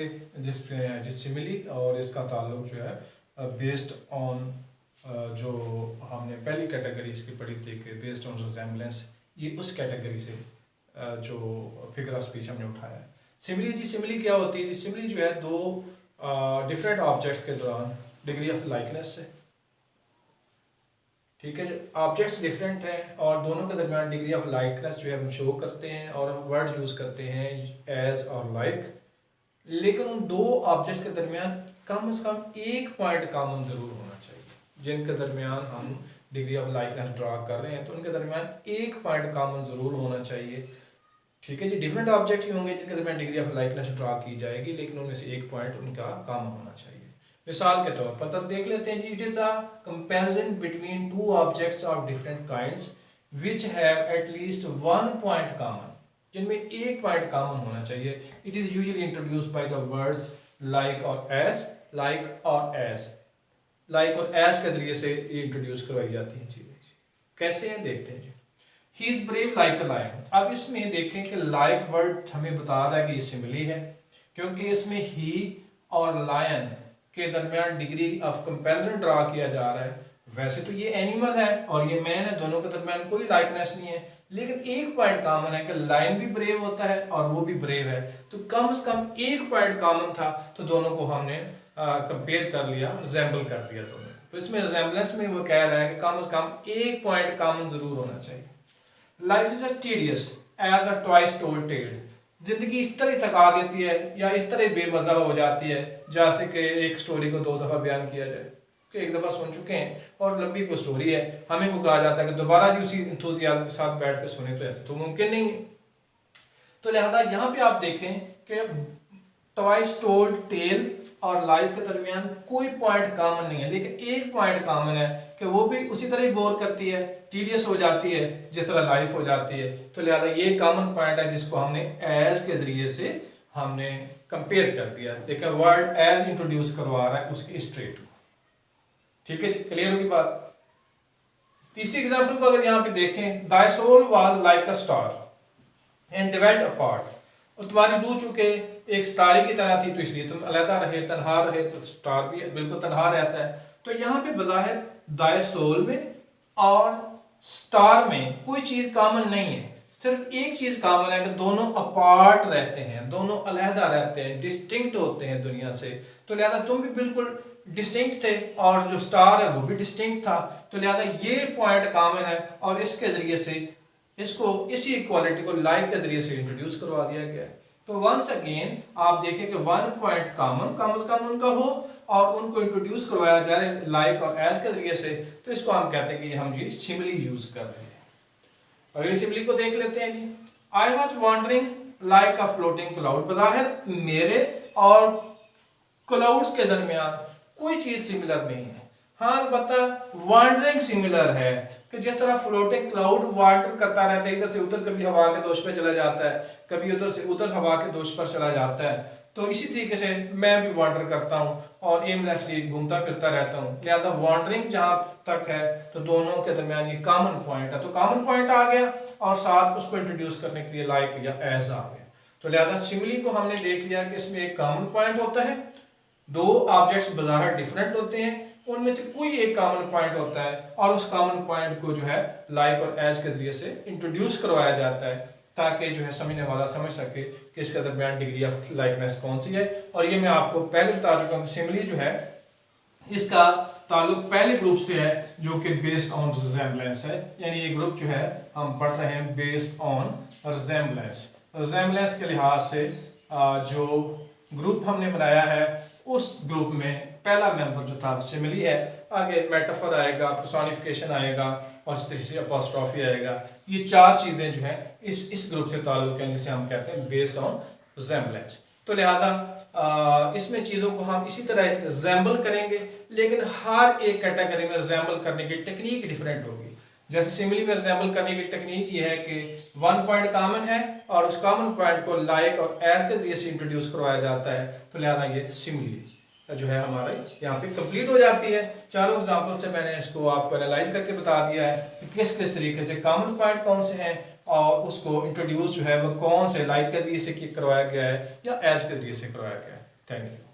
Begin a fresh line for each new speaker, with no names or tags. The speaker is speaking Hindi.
जिस सिमिली और इसका ताल्लुक जो है बेस्ड ऑन जो हमने पहली कैटेगरी इसकी पढ़ी थी कि बेस्ड ऑन रिजेम्बलेंस, ये उस कैटेगरी से जो फिगर ऑफ स्पीच हमने उठाया है। सिमिली क्या होती है जी? सिमिली जो है दो डिफरेंट ऑब्जेक्ट्स के दौरान डिग्री ऑफ लाइकनेस से, ठीक है, ऑब्जेक्ट्स डिफरेंट हैं और दोनों के दरमियान डिग्री ऑफ लाइकनेस जो है हम शो करते हैं और वर्ड यूज़ करते हैं एज और लाइक, लेकिन उन दो ऑब्जेक्ट्स के दरमियान कम से कम एक पॉइंट कॉमन ज़रूर होना चाहिए। जिनके दरमियान हम डिग्री ऑफ लाइकनेस ड्रा कर रहे हैं तो उनके दरमियान एक पॉइंट कॉमन ज़रूर होना चाहिए, ठीक है जी। डिफरेंट ऑब्जेक्ट ही होंगे जिनके दरमियान डिग्री ऑफ लाइकनेस ड्रा की जाएगी, लेकिन उनमें से एक पॉइंट उनका कॉमन होना चाहिए। मिसाल के तौर पर तब देख लेते हैं ji, it is a comparison between two objects of different kinds which have at least one point common, जिनमें एक पॉइंट कॉमन होना चाहिए। It is usually introduced by the words like or as, like or as, like or as के जरिए से ये इंट्रोड्यूस करवाई जाती हैं चीजें। कैसे हैं देखते हैं ji. He is brave like a lion. अब इसमें देखें कि लाइक वर्ड हमें बता रहा है कि ये सिमिली है, क्योंकि इसमें ही और लायन के दरमियान डिग्री ऑफ कंपैरिजन ड्रा किया जा रहा है। वैसे तो ये एनिमल है और ये मैन है, दोनों के दरमियान कोई लाइकनेस नहीं है, लेकिन एक पॉइंट कॉमन है कि लायन भी ब्रेव होता है और वो भी ब्रेव है, तो कम से कम एक पॉइंट कॉमन था, तो दोनों को हमने कंपेयर कर लिया, रिजेंबल कर दिया दोनों। तो इसमें रिजेंबलेंस में वो कह रहा है कि कम से कम एक पॉइंट कॉमन जरूर होना चाहिए। Life is a tedious as a twice told tale. जिंदगी इस तरह थका देती है या इस तरह बेमजा हो जाती है जैसे कि एक स्टोरी को दो दफा बयान किया जाए, कि एक दफा सुन चुके हैं और लंबी कोई स्टोरी है, हमें को कहा जाता है कि दोबारा जी उसी इंथुसियाज्म के साथ बैठ के सुने, तो ऐसे तो मुमकिन नहीं है। तो लिहाजा यहाँ पे आप देखें कि ट्वाइस टोल्ड टेल और लाइफ के दरमियान कोई पॉइंट कॉमन नहीं है, लेकिन एक पॉइंट कॉमन है कि वो भी उसी तरह बोर करती है, टीडियस हो जाती है जिस तरह लाइफ हो जाती है। तो लिहाजा ये कॉमन पॉइंट है जिसको हमने एज के जरिए से हमने कंपेयर कर दिया, लेकिन वर्ड एज इंट्रोड्यूस करवा रहा है उसके स्ट्रेट को, ठीक है, क्लियर होगी बात। तीसरी एग्जांपल को अगर यहाँ पे देखें, thy soul was like a star and dwelt apart. और तुम्हारी रूह चूंकि एक सितारे की तरह थी तो इसलिए तुम अलहदा रहे, तन्हा रहे, तो स्टार भी बिल्कुल तन्हा रहता है। तो यहाँ पे बज़ाहिर दाई सोल में और स्टार में कोई चीज कॉमन नहीं है, सिर्फ एक चीज कॉमन है कि दोनों अपार्ट रहते हैं, दोनों अलहदा रहते हैं, डिस्टिंक्ट होते हैं दुनिया से। तो लिहाजा तुम भी बिल्कुल डिस्टिंक्ट थे और जो स्टार है वो भी डिस्टिंक्ट था, तो लिहाजा ये पॉइंट कॉमन है और इसके जरिए से इसको इसी इक्वालिटी को लाइक के जरिए से इंट्रोड्यूस करवा दिया गया है। तो वंस अगेन आप देखें कि वन पॉइंट कॉमन कम से कम उनका हो और उनको इंट्रोड्यूस करवाया जाए लाइक और एज के जरिए से, तो इसको हम कहते हैं कि हम जी सिमिली यूज कर रहे हैं। अगली सिमिली को देख लेते हैं ji. I was wandering like a floating cloud. बज़ाहिर मेरे और क्लाउड्स के दरमियान कोई चीज सिमिलर नहीं है, हाँ अलबत्ता वांडरिंग सिमिलर है कि जिस तरह फ्लोटिंग क्लाउड वाटर करता रहता है इधर से उधर, कभी हवा के दोष पे चला जाता है, कभी उधर से उधर हवा के दोष पर चला जाता है, तो इसी तरीके से मैं भी वांडर करता हूँ और एमलेसली घूमता फिरता रहता हूँ। लिहाजा वांडरिंग जहाँ तक है तो दोनों के दरमियान ये कॉमन पॉइंट है, तो कॉमन पॉइंट आ गया और साथ उसको इंट्रोड्यूस करने के लिए लाइक या एज आ गया। तो लिहाजा सिमिली को हमने देख लिया कि इसमें एक कॉमन पॉइंट होता है, दो ऑब्जेक्ट्स बज़ाहिर डिफरेंट होते हैं, उनमें से कोई एक कॉमन पॉइंट होता है और उस कॉमन पॉइंट को जो है लाइक और एज के जरिए से इंट्रोड्यूस करवाया जाता है ताकि जो है समझने वाला समझ सके कि इसके दरमियान डिग्री ऑफ लाइकनेस कौन सी है। और ये मैं आपको पहले बता चुका हूँ, सिमिली जो है इसका ताल्लुक पहले ग्रुप से है जो कि बेस्ड ऑन रिजेम्बलेंस है, यानी ये ग्रुप जो है हम पढ़ रहे हैं बेस्ड ऑन रिजेम्बलेंस। रिजेम्बलेंस के लिहाज से जो ग्रुप हमने बनाया है उस ग्रुप में पहला मेंबर जो था सिमिली है, आगे मेटाफर आएगा, पर्सोनिफिकेशन आएगा और इस तरीके से अपॉस्ट्रोफी आएगा। ये चार चीजें जो हैं इस ग्रुप से ताल्लुक हैं जिसे हम कहते हैं बेस्ड ऑन रिजेम्बलेंस। तो लिहाजा इसमें चीज़ों को हम इसी तरह रिजेंबल करेंगे, लेकिन हर एक कैटेगरी में रिजेंबल करने की टेक्निक डिफरेंट होगी। जैसे सिमिली में रिजेंबल करने की टेक्निक ये है कि वन पॉइंट कॉमन है और उस कॉमन पॉइंट को लाइक और एज के जरिए से इंट्रोड्यूस करवाया जाता है, तो लिहाजा ये सिमिली जो है हमारे यहाँ पे कंप्लीट हो जाती है। चारों एग्जांपल से मैंने इसको आपको एनालाइज करके बता दिया है कि किस किस तरीके से कॉमन पॉइंट कौन से हैं और उसको इंट्रोड्यूस जो है वो कौन से लाइक के जरिए से करवाया गया है या एज के जरिए से करवाया गया है। Thank you.